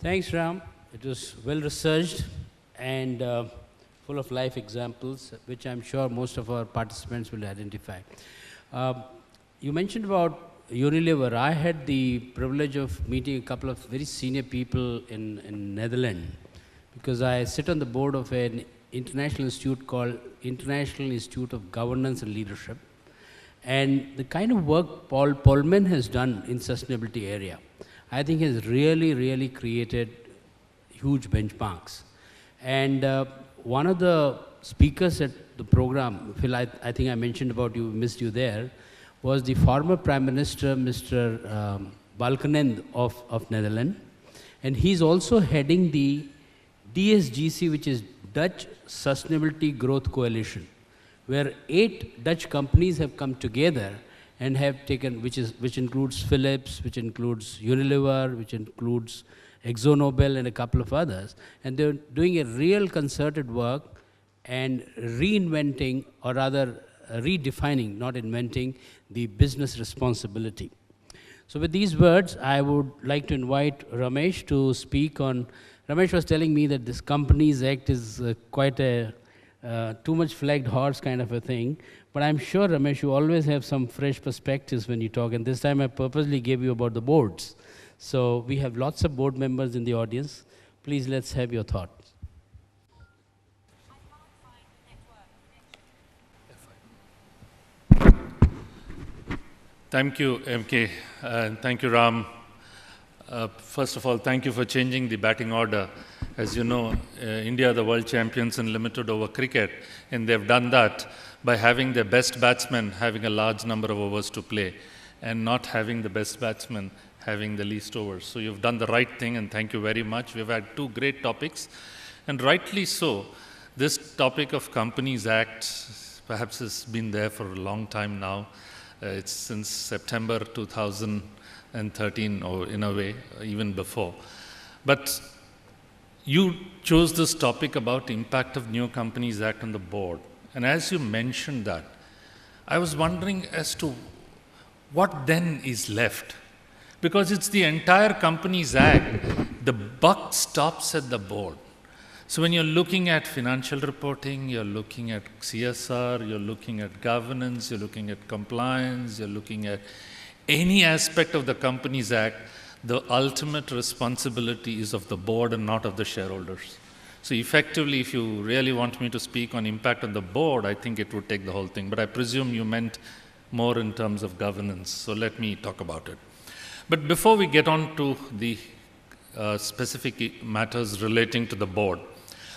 Thanks, Ram. It was well researched and full of life examples, which I'm sure most of our participants will identify. Uh, you mentioned about Unilever. I had the privilege of meeting a couple of very senior people in Netherlands because I sit on the board of an international institute called International Institute of Governance and Leadership. And the kind of work Paul Polman has done in sustainability area, I think has really created huge benchmarks. And one of the speakers at the program, Phil, I think I mentioned about you, missed you there, was the former Prime Minister, Mr. Balkenende of Netherlands. And he's also heading the DSGC, which is Dutch Sustainability Growth Coalition, where 8 Dutch companies have come together and have taken, which includes Philips, which includes Unilever, which includes ExxonMobil and a couple of others. And they're doing a real concerted work and reinventing, or rather redefining, not inventing, the business responsibility. So with these words, I would like to invite Ramesh to speak on. Ramesh was telling me that this Companies Act is quite a too much flagged horse kind of a thing. But I'm sure, Ramesh, you always have some fresh perspectives when you talk. And this time I purposely gave you about the boards. So we have lots of board members in the audience. Please, let's have your thoughts. Thank you, MK, and thank you, Ram. First of all, thank you for changing the batting order. As you know, India are the world champions in limited over cricket, and they've done that by having their best batsmen having a large number of overs to play, and not having the best batsmen having the least overs. So you've done the right thing, and thank you very much. We've had 2 great topics, and rightly so. This topic of Companies Act perhaps has been there for a long time now. It's since September 2013, or in a way, even before. But you chose this topic about impact of New Companies Act on the board. And as you mentioned that, I was wondering as to what then is left. Because it's the entire Companies Act, the buck stops at the board. So when you're looking at financial reporting, you're looking at CSR, you're looking at governance, you're looking at compliance, you're looking at any aspect of the Companies Act, the ultimate responsibility is of the board and not of the shareholders. So effectively, if you really want me to speak on impact on the board, I think it would take the whole thing. But I presume you meant more in terms of governance. So let me talk about it. But before we get on to the specific matters relating to the board,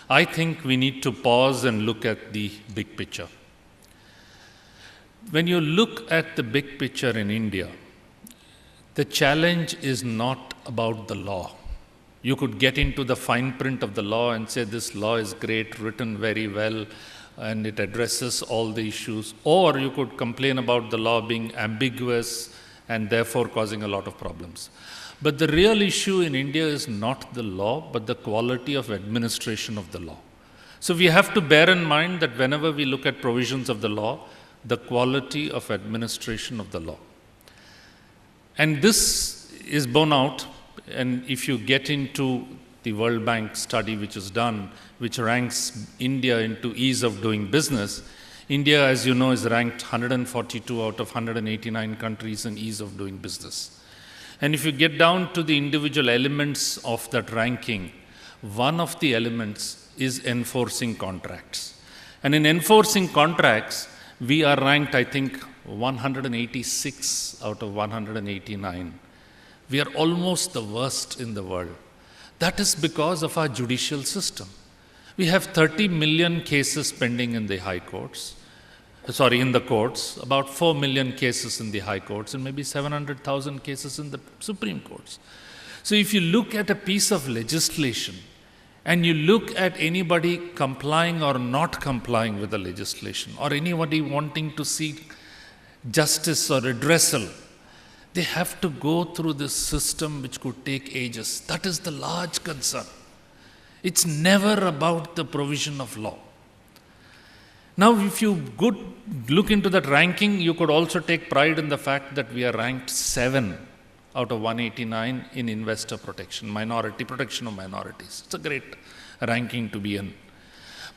I think we need to pause and look at the big picture. When you look at the big picture in India, the challenge is not about the law. You could get into the fine print of the law and say this law is great, written very well, and it addresses all the issues. Or you could complain about the law being ambiguous and therefore causing a lot of problems. But the real issue in India is not the law, but the quality of administration of the law. So we have to bear in mind that whenever we look at provisions of the law, the quality of administration of the law. And this is borne out, and if you get into the World Bank study which is done, which ranks India into ease of doing business, India, as you know, is ranked 142 out of 189 countries in ease of doing business. And if you get down to the individual elements of that ranking, one of the elements is enforcing contracts. And in enforcing contracts, we are ranked, I think, 186 out of 189. We are almost the worst in the world. That is because of our judicial system. We have 30 million cases pending in the high courts. In the courts, about 4 million cases in the high courts, and maybe 700,000 cases in the Supreme Courts. So if you look at a piece of legislation, and you look at anybody complying or not complying with the legislation, or anybody wanting to seek justice or redressal, they have to go through this system which could take ages. That is the large concern. It's never about the provision of law. Now, if you look into that ranking, you could also take pride in the fact that we are ranked 7 out of 189 in investor protection, minority protection of minorities. It's a great ranking to be in.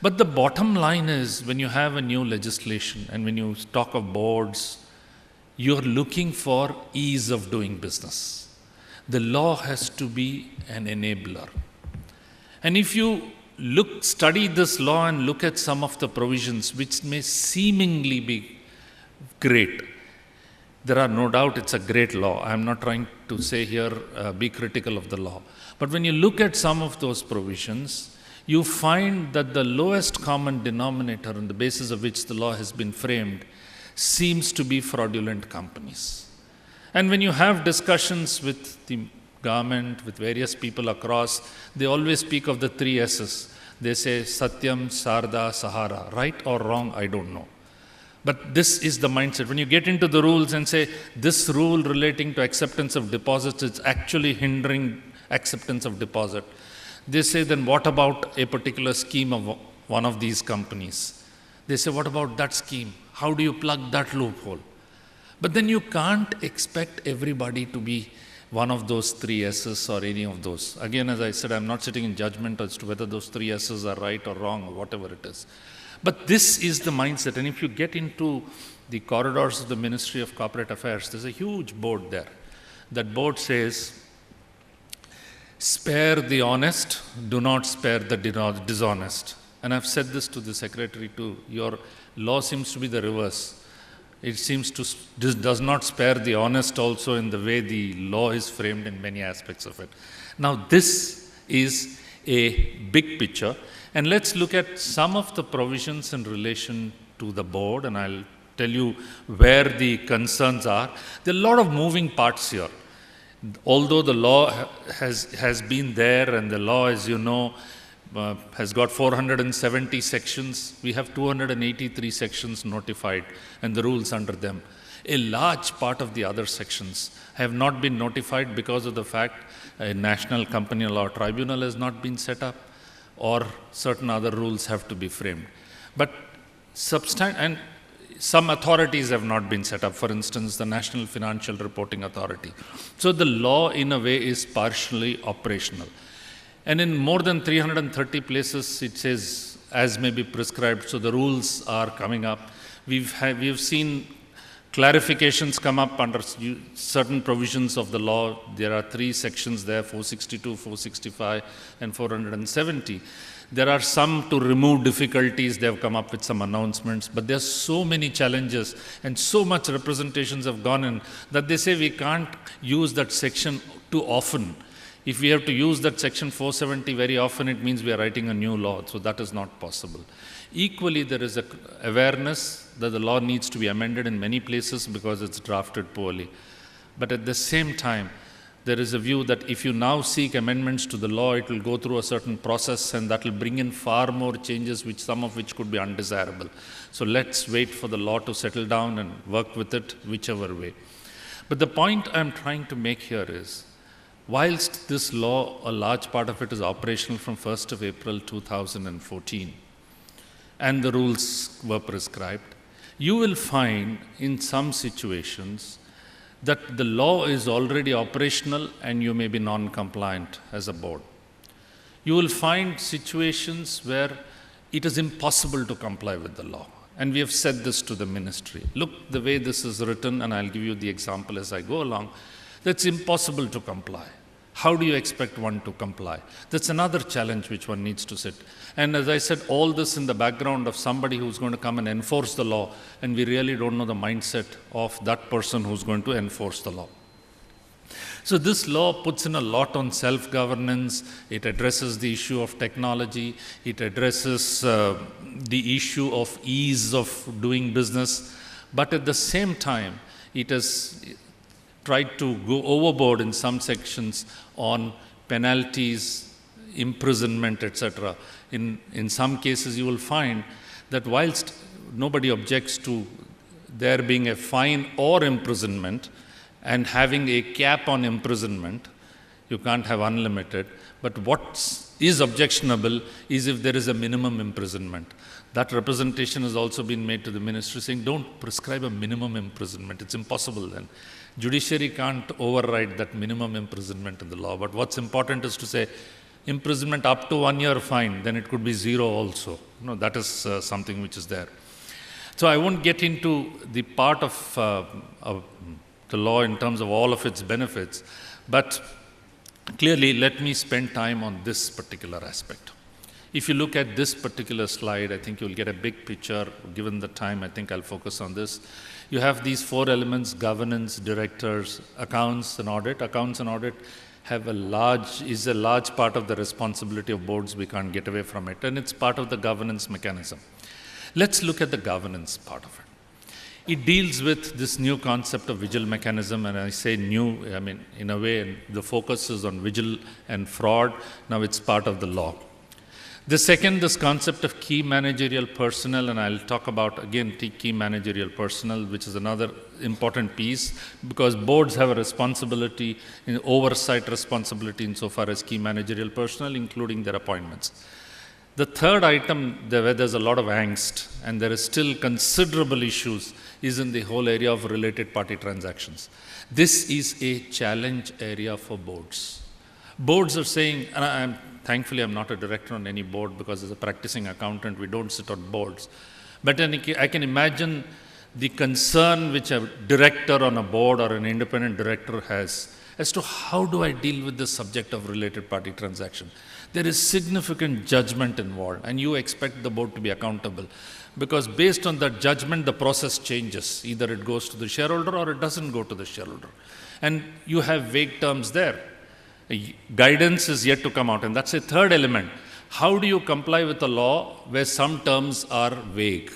But the bottom line is, when you have a new legislation and when you talk of boards, you're looking for ease of doing business. The law has to be an enabler. And if you study this law and look at some of the provisions which may seemingly be great, there are no doubt it's a great law. I'm not trying to say here, be critical of the law. But when you look at some of those provisions, you find that the lowest common denominator on the basis of which the law has been framed seems to be fraudulent companies. And when you have discussions with the government, with various people across, they always speak of the 3 S's. They say Satyam, Sarda, Sahara. Right or wrong, I don't know. But this is the mindset. When you get into the rules and say, this rule relating to acceptance of deposits is actually hindering acceptance of deposit, they say, then what about a particular scheme of one of these companies? They say, what about that scheme? How do you plug that loophole? But then you can't expect everybody to be one of those 3 S's or any of those. Again, as I said, I'm not sitting in judgment as to whether those 3 S's are right or wrong or whatever it is. But this is the mindset. And if you get into the corridors of the Ministry of Corporate Affairs, there's a huge board there. That board says, spare the honest, do not spare the dishonest. And I've said this to the secretary too. Your law seems to be the reverse. It seems to does not spare the honest also in the way the law is framed in many aspects of it. Now this is a big picture, and let's look at some of the provisions in relation to the board, and I'll tell you where the concerns are. There are a lot of moving parts here. Although the law has been there, and the law, as you know, has got 470 sections. We have 283 sections notified and the rules under them. A large part of the other sections have not been notified because of the fact a national company law tribunal has not been set up, or certain other rules have to be framed. But and some authorities have not been set up, for instance, the National Financial Reporting Authority. So the law, in a way, is partially operational. And in more than 330 places, it says, as may be prescribed, so the rules are coming up. We've seen clarifications come up under certain provisions of the law. There are 3 sections there, 462, 465, and 470. There are some to remove difficulties. They have come up with some announcements, but there are so many challenges and so much representations have gone in that they say we can't use that section too often. If we have to use that section 470 very often, it means we are writing a new law, so that is not possible. Equally, there is an awareness that the law needs to be amended in many places because it's drafted poorly. But at the same time, there is a view that if you now seek amendments to the law, it will go through a certain process and that will bring in far more changes, some of which could be undesirable. So let's wait for the law to settle down and work with it whichever way. But the point I'm trying to make here is, whilst this law, a large part of it is operational from 1st of April 2014, and the rules were prescribed, you will find in some situations that the law is already operational and you may be non-compliant as a board. You will find situations where it is impossible to comply with the law. And we have said this to the ministry. Look, the way this is written, and I'll give you the example as I go along, that's impossible to comply. How do you expect one to comply? That's another challenge which one needs to sit. And as I said, all this in the background of somebody who's going to come and enforce the law, and we really don't know the mindset of that person who's going to enforce the law. So this law puts in a lot on self-governance. It addresses the issue of technology. It addresses the issue of ease of doing business. But at the same time, it has tried to go overboard in some sections on penalties, imprisonment, etc. In some cases, you will find that whilst nobody objects to there being a fine or imprisonment and having a cap on imprisonment, You can't have unlimited. But what is objectionable is if there is a minimum imprisonment. That representation has also been made to the ministry saying, don't prescribe a minimum imprisonment. It's impossible then. Judiciary can't override that minimum imprisonment in the law. But what's important is to say, imprisonment up to 1 year fine, then it could be 0 also. That is something which is there. So I won't get into the part of the law in terms of all of its benefits, but clearly let me spend time on this particular aspect. If you look at this particular slide, I think you'll get a big picture. Given the time, I think I'll focus on this. You have these 4 elements: governance, directors, accounts, and audit. Accounts and audit is a large part of the responsibility of boards. We can't get away from it, and it's part of the governance mechanism. Let's look at the governance part of it. It deals with this new concept of vigil mechanism, and I say new, I mean, in a way, the focus is on vigil and fraud. Now it's part of the law. The second, this concept of key managerial personnel, and I'll talk about, again, key managerial personnel, which is another important piece, because boards have a responsibility, oversight responsibility insofar as key managerial personnel, including their appointments. The third item where there's a lot of angst, and there is still considerable issues, is in the whole area of related party transactions. This is a challenge area for boards. Boards are saying, and thankfully I'm not a director on any board, because as a practicing accountant, we don't sit on boards. But I can imagine the concern which a director on a board or an independent director has as to how do I deal with the subject of related party transaction. There is significant judgment involved, and you expect the board to be accountable, because based on that judgment, the process changes. Either it goes to the shareholder or it doesn't go to the shareholder. And you have vague terms there. Guidance is yet to come out, and that's a third element. How do you comply with a law where some terms are vague?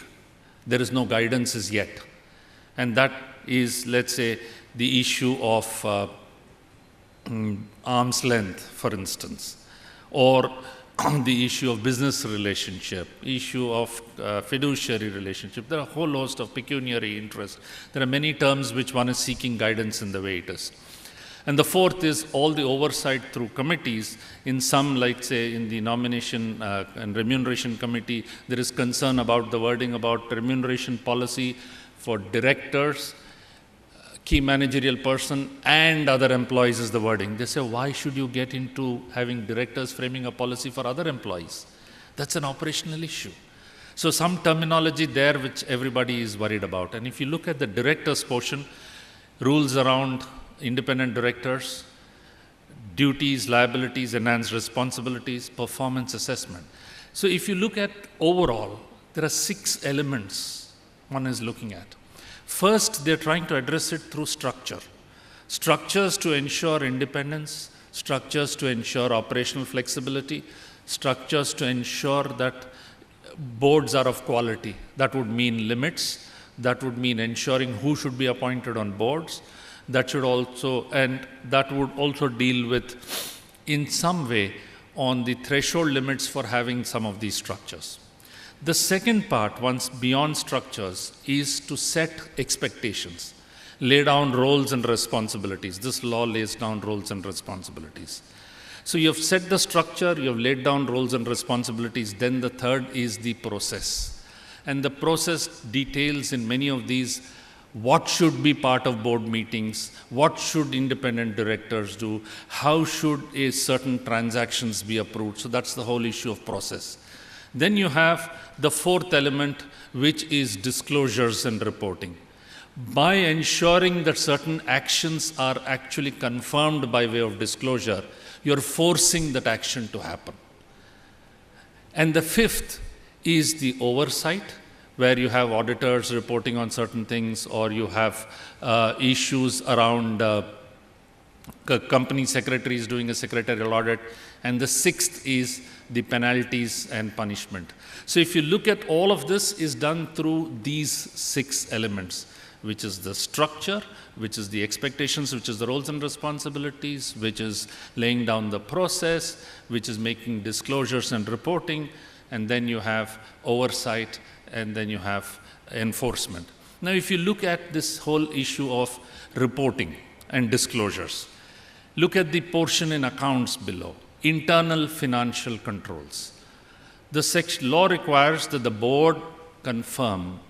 There is no guidance as yet. And that is, let's say, the issue of arm's length, for instance, or the issue of business relationship, issue of fiduciary relationship. There are a whole host of pecuniary interest. There are many terms which one is seeking guidance in the way it is. And the fourth is all the oversight through committees. In some, like say in the nomination and remuneration committee, there is concern about the wording about remuneration policy for directors, key managerial person, and other employees is the wording. They say, why should you get into having directors framing a policy for other employees? That's an operational issue. So some terminology there which everybody is worried about. And if you look at the directors portion, rules around independent directors, duties, liabilities, enhanced responsibilities, performance assessment. So if you look at overall, there are 6 elements one is looking at. First, they're trying to address it through structure. Structures to ensure independence, structures to ensure operational flexibility, structures to ensure that boards are of quality. That would mean limits. That would mean ensuring who should be appointed on boards. That should also, and that would also deal with, in some way, on the threshold limits for having some of these structures. The second part, once beyond structures, is to set expectations, lay down roles and responsibilities. This law lays down roles and responsibilities. So you have set the structure, you have laid down roles and responsibilities. Then the third is the process. And the process details in many of these what should be part of board meetings, what should independent directors do, how should a certain transactions be approved. So that's the whole issue of process. Then you have the fourth element, which is disclosures and reporting. By ensuring that certain actions are actually confirmed by way of disclosure, you're forcing that action to happen. And the fifth is the oversight, where you have auditors reporting on certain things, or you have issues around company secretaries doing a secretarial audit. And the sixth is the penalties and punishment. So if you look at all of this is done through these 6 elements, which is the structure, which is the expectations, which is the roles and responsibilities, which is laying down the process, which is making disclosures and reporting, and then you have oversight, and then you have enforcement. Now, if you look at this whole issue of reporting and disclosures, Look at the portion in accounts below, internal financial controls. The law requires that the board confirm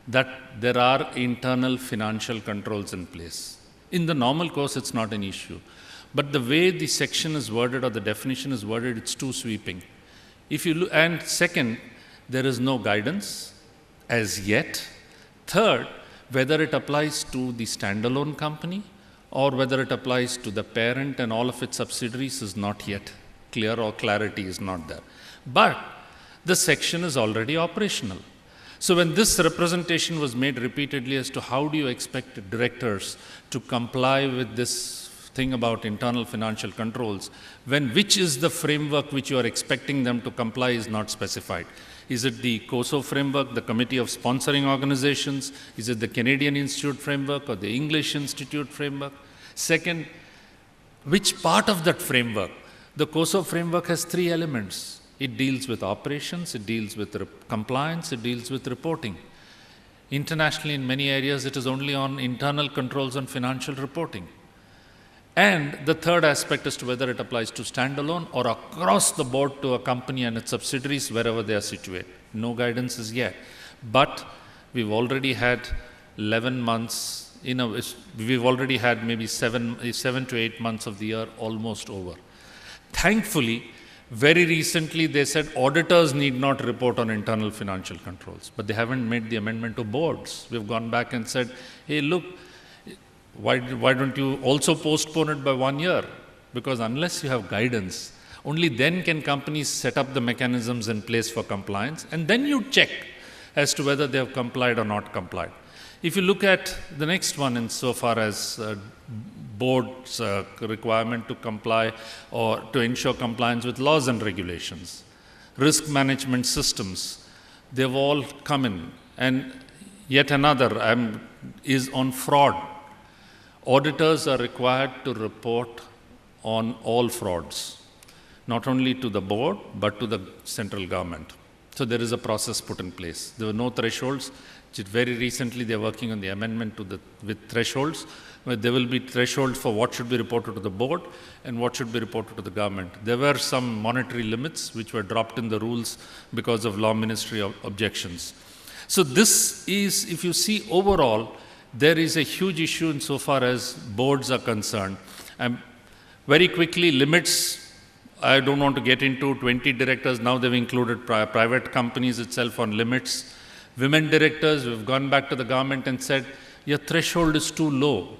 that there are internal financial controls in place. In the normal course, it's not an issue. But the way the section is worded or the definition is worded, it's too sweeping. And second, there is no guidance as yet. Third, whether it applies to the standalone company or whether it applies to the parent and all of its subsidiaries is not yet clear, or clarity is not there. But the section is already operational. So when this representation was made repeatedly as to how do you expect directors to comply with this thing about internal financial controls, which is the framework which you are expecting them to comply is not specified. Is it the COSO framework, the Committee of Sponsoring Organizations? Is it the Canadian Institute framework or the English Institute framework? Second, which part of that framework? The COSO framework has 3 elements. It deals with operations, it deals with compliance, it deals with reporting. Internationally, in many areas, it is only on internal controls on financial reporting. And the third aspect as to whether it applies to standalone or across the board to a company and its subsidiaries wherever they are situated. No guidance is yet. But we've already had 11 months, we've already had maybe 7 to 8 months of the year almost over. Thankfully, very recently they said auditors need not report on internal financial controls, but they haven't made the amendment to boards. We've gone back and said, hey, look, why don't you also postpone it by 1 year? Because unless you have guidance, only then can companies set up the mechanisms in place for compliance, and then you check as to whether they have complied or not complied. If you look at the next one insofar as board's requirement to comply or to ensure compliance with laws and regulations, risk management systems, they've all come in. And yet another is on fraud. Auditors are required to report on all frauds, not only to the board, but to the central government. So there is a process put in place. There were no thresholds. Very recently, they're working on the amendment with thresholds, where there will be thresholds for what should be reported to the board and what should be reported to the government. There were some monetary limits which were dropped in the rules because of law ministry objections. So this is, if you see overall, there is a huge issue insofar as boards are concerned. Very quickly, limits, I don't want to get into 20 directors. Now they've included private companies itself on limits. Women directors, we've gone back to the government and said, your threshold is too low.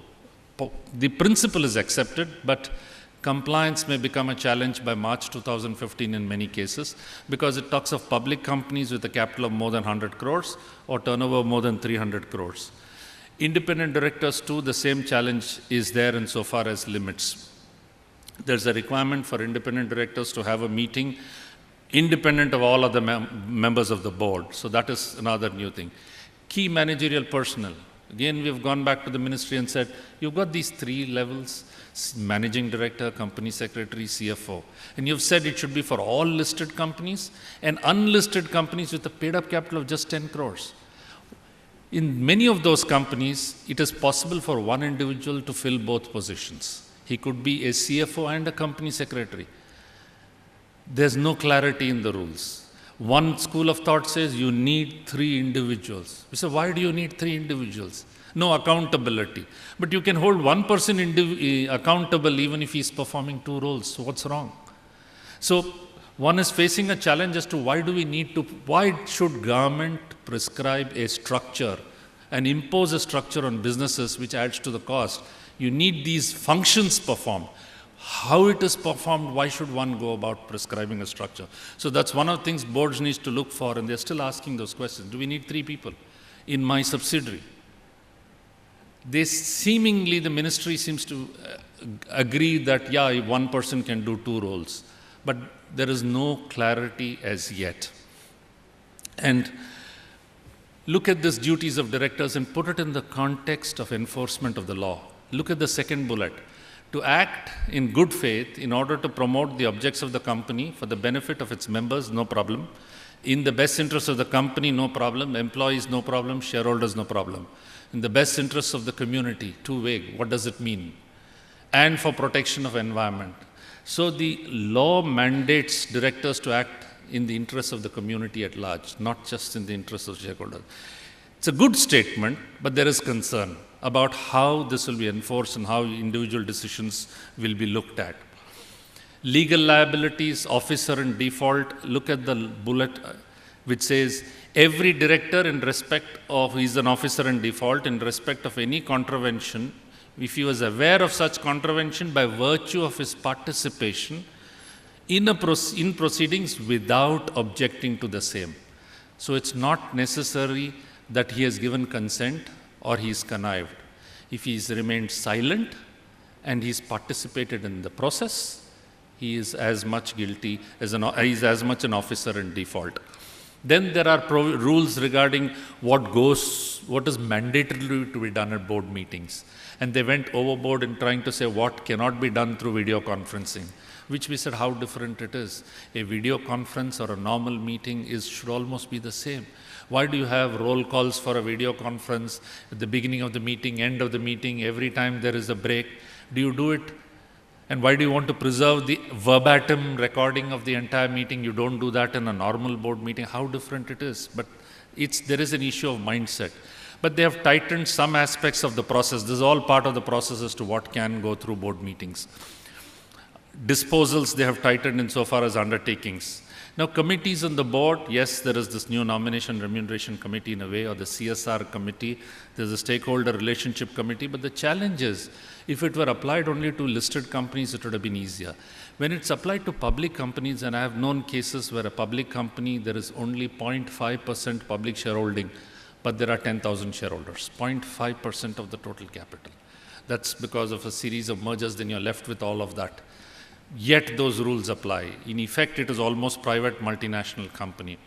The principle is accepted, but compliance may become a challenge by March 2015 in many cases, because it talks of public companies with a capital of more than 100 crores or turnover more than 300 crores. Independent directors too, the same challenge is there insofar as limits. There's a requirement for independent directors to have a meeting independent of all other members of the board. So that is another new thing. Key managerial personnel. Again, we've gone back to the ministry and said, you've got these 3 levels, managing director, company secretary, CFO. And you've said it should be for all listed companies and unlisted companies with a paid-up capital of just 10 crores. In many of those companies, it is possible for one individual to fill both positions. He could be a CFO and a company secretary. There's no clarity in the rules. One school of thought says you need 3 individuals. We say, why do you need 3 individuals? No accountability. But you can hold one person accountable even if he's performing 2 roles. So what's wrong? So one is facing a challenge as to why should government prescribe a structure and impose a structure on businesses which adds to the cost? You need these functions performed. How it is performed, why should one go about prescribing a structure? So that's one of the things boards need to look for, and they're still asking those questions. Do we need 3 people in my subsidiary? The ministry seems to agree that, yeah, one person can do 2 roles, but there is no clarity as yet. And look at these duties of directors and put it in the context of enforcement of the law. Look at the second bullet. To act in good faith in order to promote the objects of the company for the benefit of its members, no problem. In the best interest of the company, no problem. Employees, no problem. Shareholders, no problem. In the best interest of the community, too vague. What does it mean? and for protection of environment. So the law mandates directors to act in the interest of the community at large, not just in the interest of shareholders. It's a good statement, but there is concern about how this will be enforced and how individual decisions will be looked at. Legal liabilities, officer in default, look at the bullet which says, every director in respect of, he is an officer in default, in respect of any contravention, if he was aware of such contravention by virtue of his participation in proceedings without objecting to the same. So it's not necessary that he has given consent or he is connived. If he has remained silent and he's participated in the process, he is as much guilty as he is as much an officer in default. Then there are rules regarding what is mandatory to be done at board meetings. And they went overboard in trying to say what cannot be done through video conferencing, which we said how different it is. A video conference or a normal meeting should almost be the same. Why do you have roll calls for a video conference at the beginning of the meeting, end of the meeting, every time there is a break? Do you do it? And why do you want to preserve the verbatim recording of the entire meeting? You don't do that in a normal board meeting. How different it is. But there is an issue of mindset. But they have tightened some aspects of the process. This is all part of the process as to what can go through board meetings. Disposals, they have tightened insofar as undertakings. Now, committees on the board, yes, there is this new nomination remuneration committee in a way, or the CSR committee. There's a stakeholder relationship committee. But the challenge is, if it were applied only to listed companies, it would have been easier. When it's applied to public companies, and I have known cases where a public company, there is only 0.5% public shareholding, but there are 10,000 shareholders, 0.5% of the total capital. That's because of a series of mergers, then you're left with all of that. Yet those rules apply. In effect, it is almost private multinational company.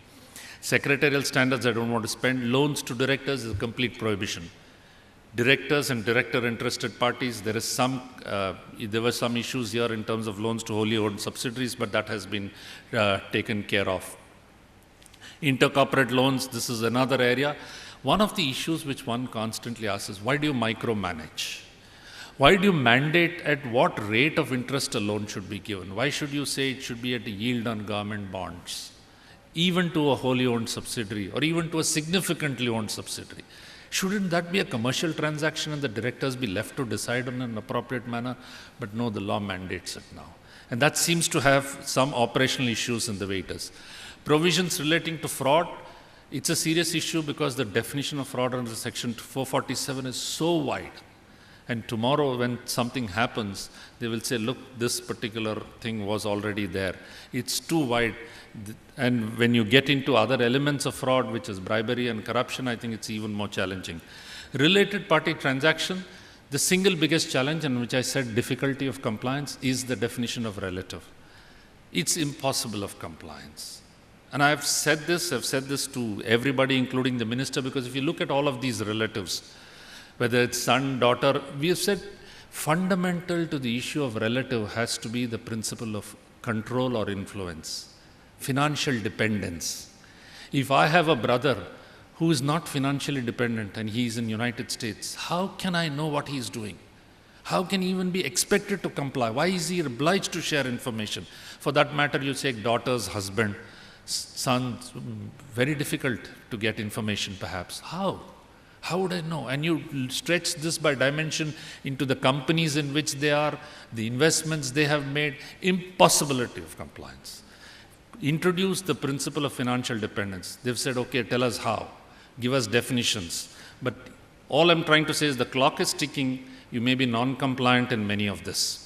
Secretarial standards, I don't want to spend. Loans to directors is a complete prohibition. Directors and director-interested parties, there were some issues here in terms of loans to wholly owned subsidiaries, but that has been taken care of. Intercorporate loans, this is another area. One of the issues which one constantly asks is, why do you micromanage? Why do you mandate at what rate of interest a loan should be given? Why should you say it should be at a yield on government bonds, even to a wholly owned subsidiary or even to a significantly owned subsidiary? Shouldn't that be a commercial transaction and the directors be left to decide in an appropriate manner? But no, the law mandates it now. And that seems to have some operational issues in the way it is. Provisions relating to fraud, it's a serious issue because the definition of fraud under Section 447 is so wide. And tomorrow when something happens, they will say, look, this particular thing was already there. It's too wide. And when you get into other elements of fraud, which is bribery and corruption, I think it's even more challenging. Related party transaction, the single biggest challenge, and which I said difficulty of compliance, is the definition of relative. It's impossible of compliance. And I've said this to everybody, including the minister, because if you look at all of these relatives, whether it's son, daughter, we have said fundamental to the issue of relative has to be the principle of control or influence, financial dependence. If I have a brother who is not financially dependent and he is in the United States, how can I know what he is doing? How can he even be expected to comply? Why is he obliged to share information? For that matter, you say daughter's husband, son, very difficult to get information perhaps. How? How would I know? And you stretch this by dimension into the companies in which they are, the investments they have made, impossibility of compliance. Introduce the principle of financial dependence. They've said, okay, tell us how. Give us definitions. But all I'm trying to say is the clock is ticking. You may be non-compliant in many of this.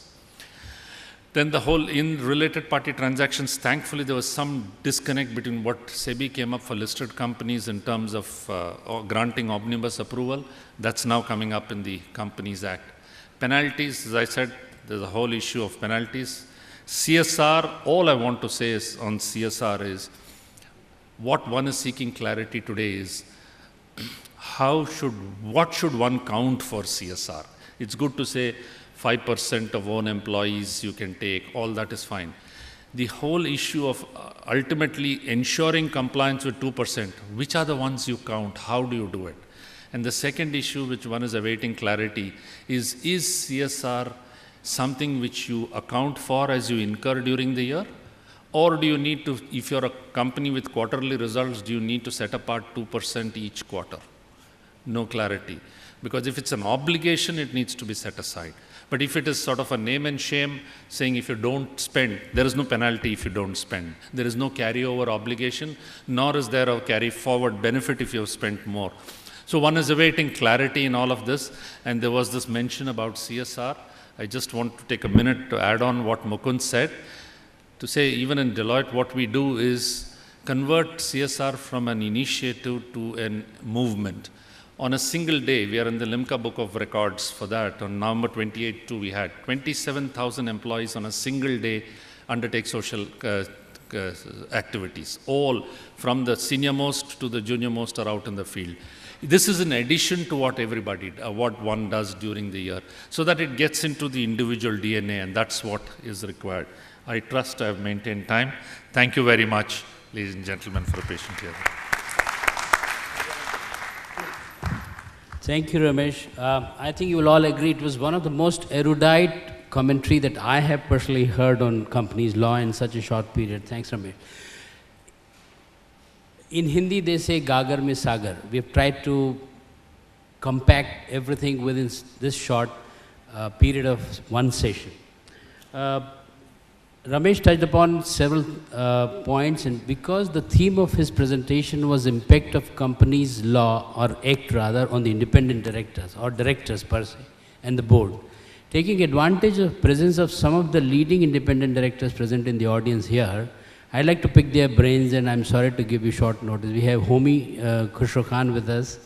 Then the whole in related party transactions, thankfully there was some disconnect between what SEBI came up for listed companies in terms of granting omnibus approval. That's now coming up in the Companies Act. Penalties, as I said, there's a whole issue of penalties. CSR, all I want to say is on CSR is, what one is seeking clarity today is, what should one count for CSR? It's good to say 5% of own employees you can take, all that is fine. The whole issue of ultimately ensuring compliance with 2%, which are the ones you count, how do you do it? And the second issue which one is awaiting clarity is CSR something which you account for as you incur during the year? Or do you need to, if you're a company with quarterly results, do you need to set apart 2% each quarter? No clarity. Because if it's an obligation, it needs to be set aside. But if it is sort of a name and shame, saying if you don't spend, there is no penalty if you don't spend. There is no carryover obligation, nor is there a carry forward benefit if you have spent more. So one is awaiting clarity in all of this. And there was this mention about CSR. I just want to take a minute to add on what Mukund said. To say even in Deloitte, what we do is convert CSR from an initiative to a movement. On a single day, we are in the Limca Book of Records for that. On November 28, too, we had 27,000 employees on a single day undertake social activities. All from the senior-most to the junior-most are out in the field. This is in addition to what what one does during the year, so that it gets into the individual DNA, and that's what is required. I trust I have maintained time. Thank you very much, ladies and gentlemen, for a patient hearing. Thank you, Ramesh. I think you will all agree it was one of the most erudite commentary that I have personally heard on companies law in such a short period. Thanks, Ramesh. In Hindi, they say Gagar mein Sagar. We have tried to compact everything within this short period of one session. Ramesh touched upon several points, and because the theme of his presentation was impact of companies law, or act rather, on the independent directors or directors per se and the board. Taking advantage of presence of some of the leading independent directors present in the audience here, I'd like to pick their brains, and I'm sorry to give you short notice. We have Homi Khushro Khan with us.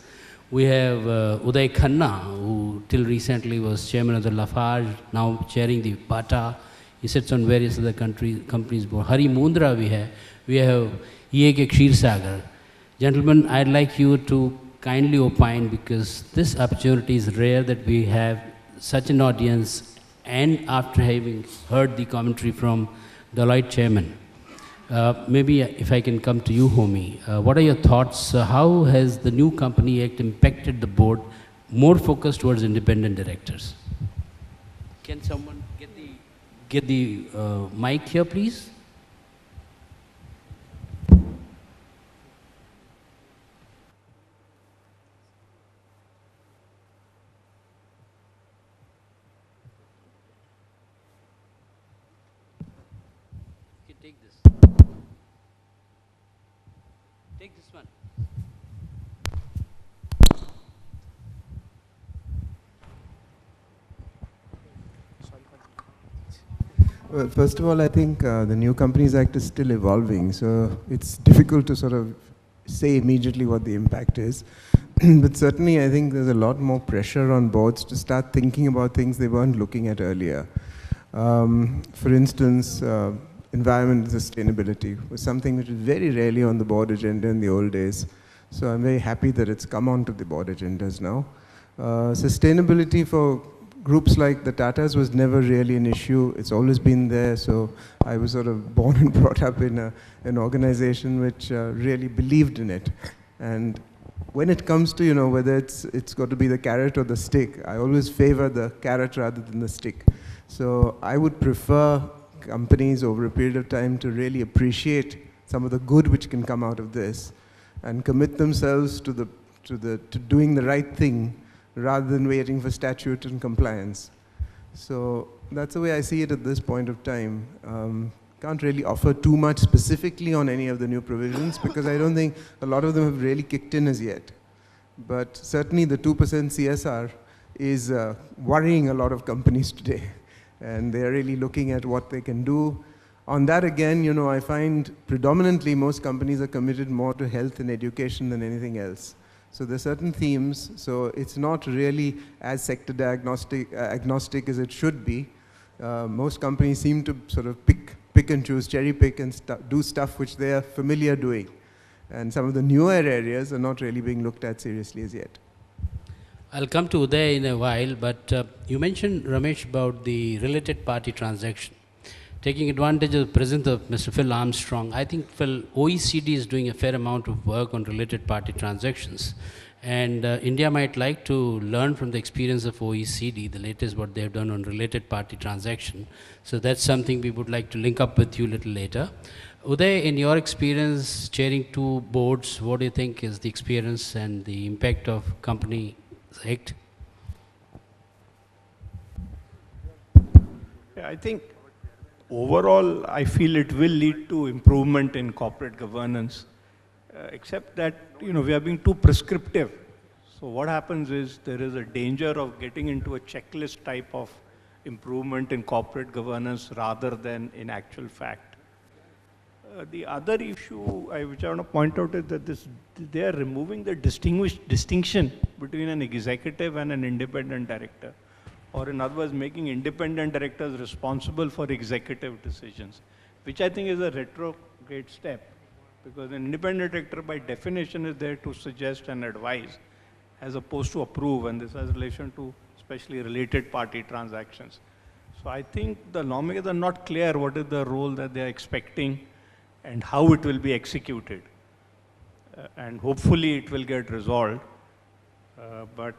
We have Uday Khanna, who till recently was chairman of the Lafarge, now chairing the Bata. He sits on various other companies board. Hari Mundra we have. We have E.A.K. Ksheersagar. Gentlemen, I'd like you to kindly opine, because this opportunity is rare that we have such an audience, and after having heard the commentary from Deloitte chairman. Maybe if I can come to you, Homi. What are your thoughts? How has the new Company Act impacted the board, more focused towards independent directors? Can someone get the mic here, please? Okay, take this. Take this one. Well, first of all, I think the New Companies Act is still evolving, so it's difficult to sort of say immediately what the impact is. But certainly, I think there's a lot more pressure on boards to start thinking about things they weren't looking at earlier. For instance, environment and sustainability was something which was very rarely on the board agenda in the old days. So I'm very happy that it's come onto the board agendas now. Sustainability for groups like the Tatas was never really an issue. It's always been there. So I was sort of born and brought up in an organization which really believed in it. And when it comes to, whether it's got to be the carrot or the stick, I always favor the carrot rather than the stick. So I would prefer companies over a period of time to really appreciate some of the good which can come out of this and commit themselves to doing the right thing, rather than waiting for statute and compliance. So that's the way I see it at this point of time. Can't really offer too much specifically on any of the new provisions, because I don't think a lot of them have really kicked in as yet. But certainly the 2% CSR is worrying a lot of companies today. And they're really looking at what they can do. On that again, I find predominantly most companies are committed more to health and education than anything else. So there are certain themes, so it's not really as sector agnostic as it should be. Most companies seem to sort of pick and choose, cherry pick, and do stuff which they are familiar doing. And some of the newer areas are not really being looked at seriously as yet. I'll come to Uday in a while, but you mentioned, Ramesh, about the related party transaction. Taking advantage of the presence of Mr. Phil Armstrong, I think OECD is doing a fair amount of work on related party transactions. And India might like to learn from the experience of OECD, the latest what they've done on related party transaction. So that's something we would like to link up with you a little later. Uday, in your experience chairing two boards, what do you think is the experience and the impact of Company Act? Yeah, I think overall, I feel it will lead to improvement in corporate governance, except that we are being too prescriptive. So what happens is there is a danger of getting into a checklist type of improvement in corporate governance rather than in actual fact. The other issue which I want to point out is that they are removing the distinction between an executive and an independent director, or in other words, making independent directors responsible for executive decisions, which I think is a retrograde step, because an independent director by definition is there to suggest and advise as opposed to approve, and this has relation to especially related party transactions. So I think the lawmakers are not clear what is the role that they are expecting and how it will be executed. And hopefully it will get resolved. But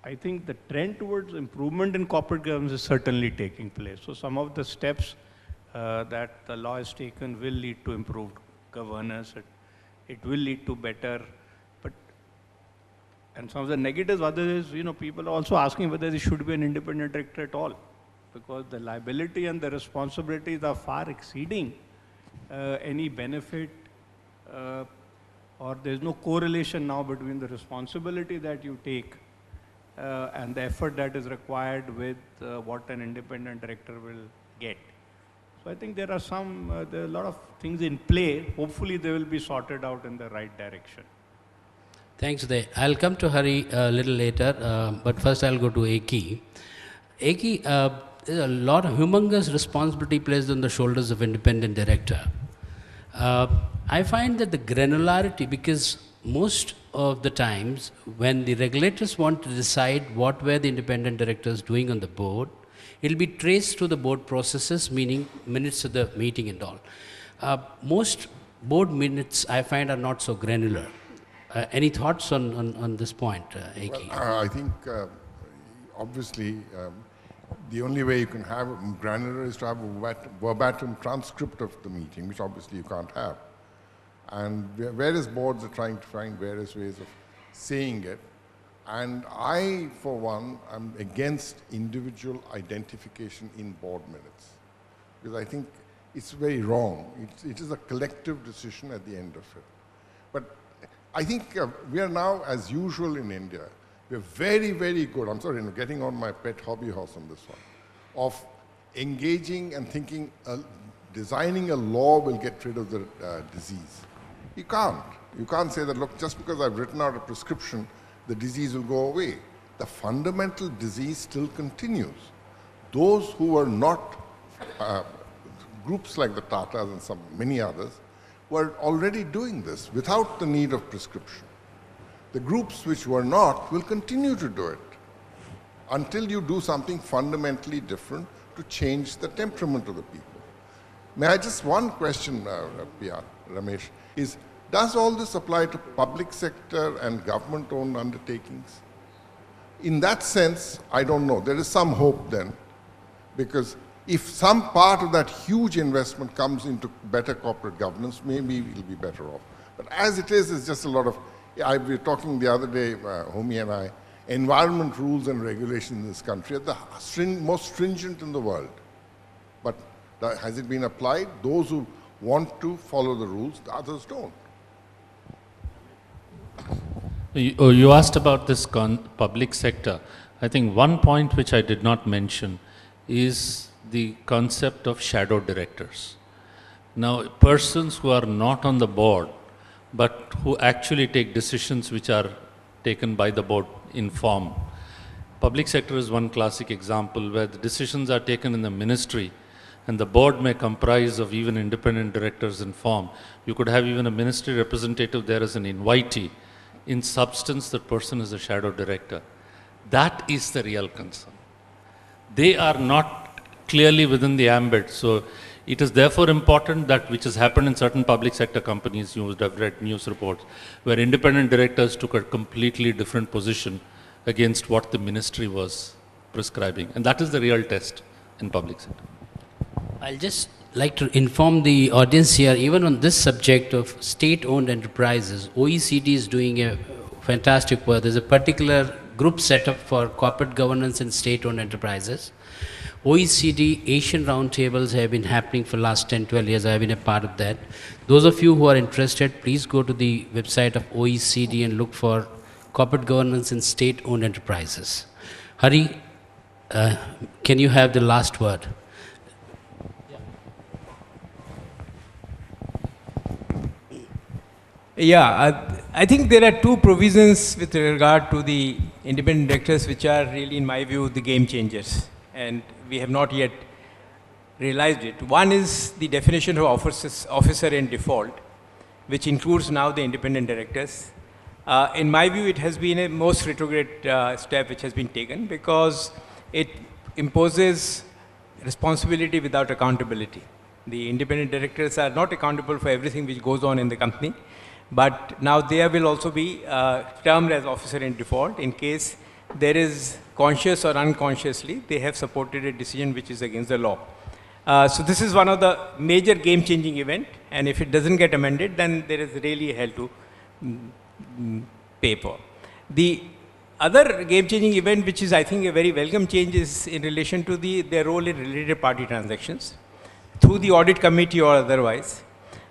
I think the trend towards improvement in corporate governance is certainly taking place. So some of the steps that the law has taken will lead to improved governance. It will lead to better, and some of the negatives, other is, people are also asking whether there should be an independent director at all, because the liability and the responsibilities are far exceeding any benefit, or there's no correlation now between the responsibility that you take and the effort that is required with what an independent director will get. So I think there are a lot of things in play. Hopefully they will be sorted out in the right direction. Thanks, Uday. I'll come to Hari a little later, but first I'll go to Eki. Eki, there's a lot of humongous responsibility placed on the shoulders of independent director. I find that the granularity, because most of the times when the regulators want to decide what were the independent directors doing on the board, it'll be traced to the board processes, meaning minutes of the meeting and all. Most board minutes I find are not so granular. Any thoughts on this point, Eki? Well, I think obviously the only way you can have granular is to have a verbatim transcript of the meeting, which obviously you can't have. And various boards are trying to find various ways of saying it. And I, for one, am against individual identification in board minutes, because I think it's very wrong. It is a collective decision at the end of it. But I think we are now, as usual in India, we're very, very good, I'm sorry, getting on my pet hobby horse on this one, of engaging and thinking designing a law will get rid of the disease. You can't. You can't say that, look, just because I've written out a prescription, the disease will go away. The fundamental disease still continues. Those who are not, groups like the Tatas and many others, were already doing this without the need of prescription. The groups which were not will continue to do it until you do something fundamentally different to change the temperament of the people. May I just one question, Ramesh, is does all this apply to public sector and government-owned undertakings? In that sense, I don't know. There is some hope then, because if some part of that huge investment comes into better corporate governance, maybe we'll be better off. But as it is, it's just a lot of, we were talking the other day, Homi and I, environment rules and regulations in this country are the most stringent in the world. But has it been applied? Those who want to follow the rules, the others don't. You asked about this public sector. I think one point which I did not mention is the concept of shadow directors. Now, persons who are not on the board, but who actually take decisions which are taken by the board in form. Public sector is one classic example where the decisions are taken in the ministry and the board may comprise of even independent directors in form. You could have even a ministry representative there as an invitee. In substance, that person is a shadow director. That is the real concern. They are not clearly within the ambit. So It is therefore important that, which has happened in certain public sector companies, you would have read news reports, where independent directors took a completely different position against what the ministry was prescribing. And that is the real test in public sector. I'll just like to inform the audience here, even on this subject of state-owned enterprises, OECD is doing a fantastic work. There's a particular group set up for corporate governance in state-owned enterprises. OECD Asian roundtables have been happening for the last 10, 12 years. I've been a part of that. Those of you who are interested, please go to the website of OECD and look for corporate governance in state-owned enterprises. Hari, can you have the last word? Yeah, I think there are two provisions with regard to the independent directors which are really, in my view, the game changers. And we have not yet realized it. One is the definition of officer in default, which includes now the independent directors. In my view, it has been a most retrograde step which has been taken because it imposes responsibility without accountability. The independent directors are not accountable for everything which goes on in the company, but now they will also be termed as officer in default in case there is conscious or unconsciously they have supported a decision which is against the law. So this is one of the major game-changing event, and if it doesn't get amended, then there is really hell to pay for. The other game-changing event, which is I think a very welcome change, is in relation to their role in related party transactions through the audit committee or otherwise,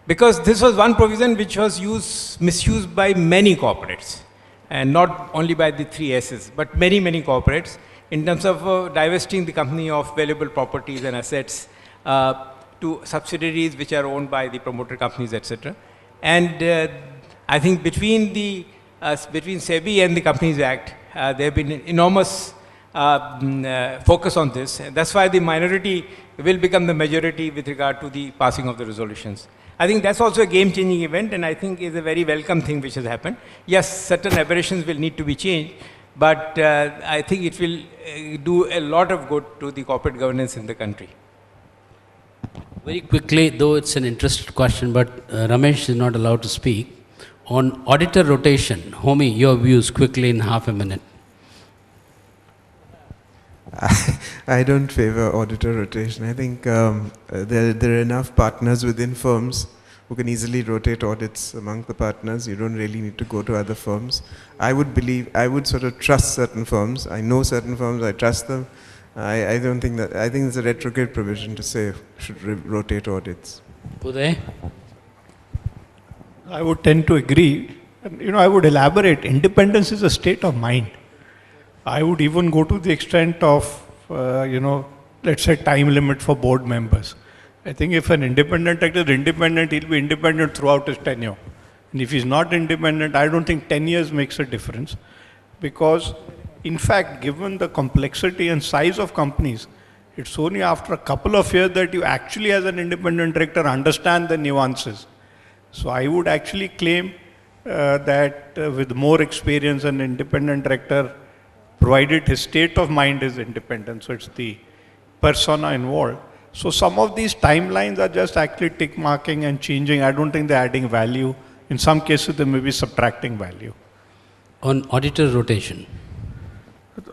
because this was one provision which was misused by many corporates, and not only by the 3 S's, but many, many corporates in terms of divesting the company of valuable properties and assets to subsidiaries which are owned by the promoter companies, etc. And I think between SEBI and the Companies Act, there have been enormous focus on this. And that's why the minority will become the majority with regard to the passing of the resolutions. I think that's also a game-changing event, and I think is a very welcome thing which has happened. Yes, certain aberrations will need to be changed, but I think it will do a lot of good to the corporate governance in the country. Very quickly, though it's an interesting question, but Ramesh is not allowed to speak. On auditor rotation, Homi, your views quickly in half a minute. I don't favor auditor rotation. I think there are enough partners within firms who can easily rotate audits among the partners. You don't really need to go to other firms. I would sort of trust certain firms. I know certain firms, I trust them. I don't think that, I think it's a retrograde provision to say should rotate audits. Uday? I would tend to agree. And, I would elaborate. Independence is a state of mind. I would even go to the extent of, let's say time limit for board members. I think if an independent director is independent, he'll be independent throughout his tenure. And if he's not independent, I don't think 10 years makes a difference. Because, in fact, given the complexity and size of companies, it's only after a couple of years that you actually, as an independent director, understand the nuances. So I would actually claim that with more experience, an independent director, provided his state of mind is independent, so it's the persona involved. So some of these timelines are just actually tick marking and changing. I don't think they're adding value. In some cases, they may be subtracting value. On auditor rotation.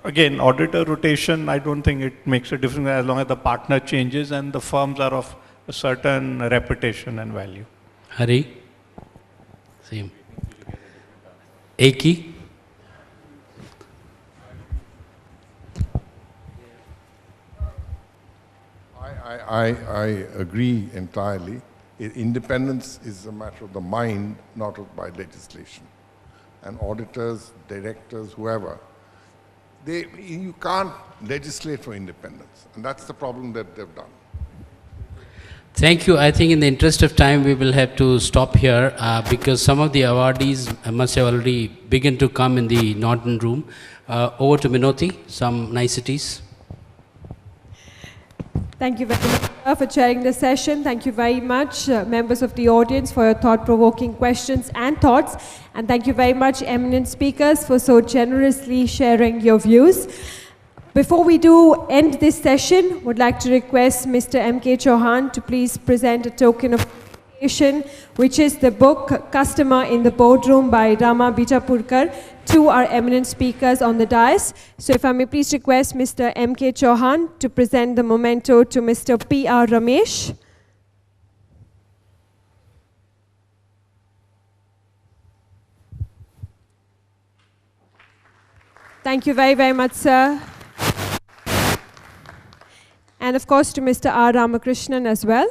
Again, auditor rotation, I don't think it makes a difference as long as the partner changes and the firms are of a certain reputation and value. Hari? Same. Eki? I agree entirely. Independence is a matter of the mind, not by legislation. And auditors, directors, whoever, you can't legislate for independence. And that's the problem that they've done. Thank you. I think in the interest of time, we will have to stop here because some of the awardees must have already begun to come in the Norton room. Over to Minoti, some niceties. Thank you very much for chairing the session. Thank you very much, members of the audience, for your thought-provoking questions and thoughts. And thank you very much, eminent speakers, for so generously sharing your views. Before we do end this session, would like to request Mr. M.K. Chauhan to please present a token of appreciation, which is the book Customer in the Boardroom by Rama Bijapurkar, to our eminent speakers on the dais. So if I may please request Mr. M.K. Chauhan to present the memento to Mr. P.R. Ramesh. Thank you very, very much, sir. And of course to Mr. R. Ramakrishnan as well.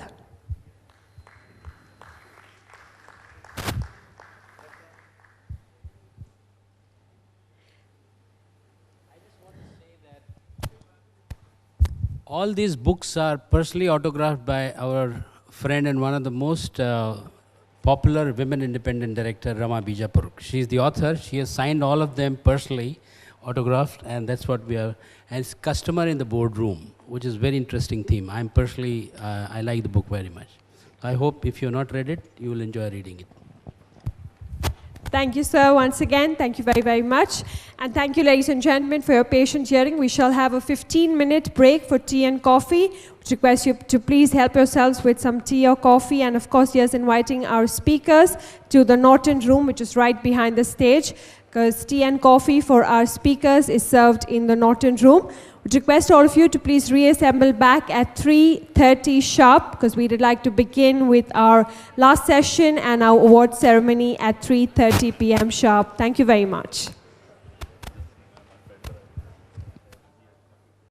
All these books are personally autographed by our friend and one of the most popular women independent director, Rama Bijapurkar. She is the author. She has signed all of them personally, autographed, and that's what we are. And it's Customer in the Boardroom, which is a very interesting theme. I'm personally, I like the book very much. I hope if you've not read it, you will enjoy reading it. Thank you, sir, once again. Thank you very, very much. And thank you, ladies and gentlemen, for your patient hearing. We shall have a 15-minute break for tea and coffee. I request you to please help yourselves with some tea or coffee. And of course, yes, inviting our speakers to the Norton Room, which is right behind the stage, because tea and coffee for our speakers is served in the Norton Room. Would request all of you to please reassemble back at 3:30 sharp, because we would like to begin with our last session and our award ceremony at 3:30 p.m. sharp. Thank you very much.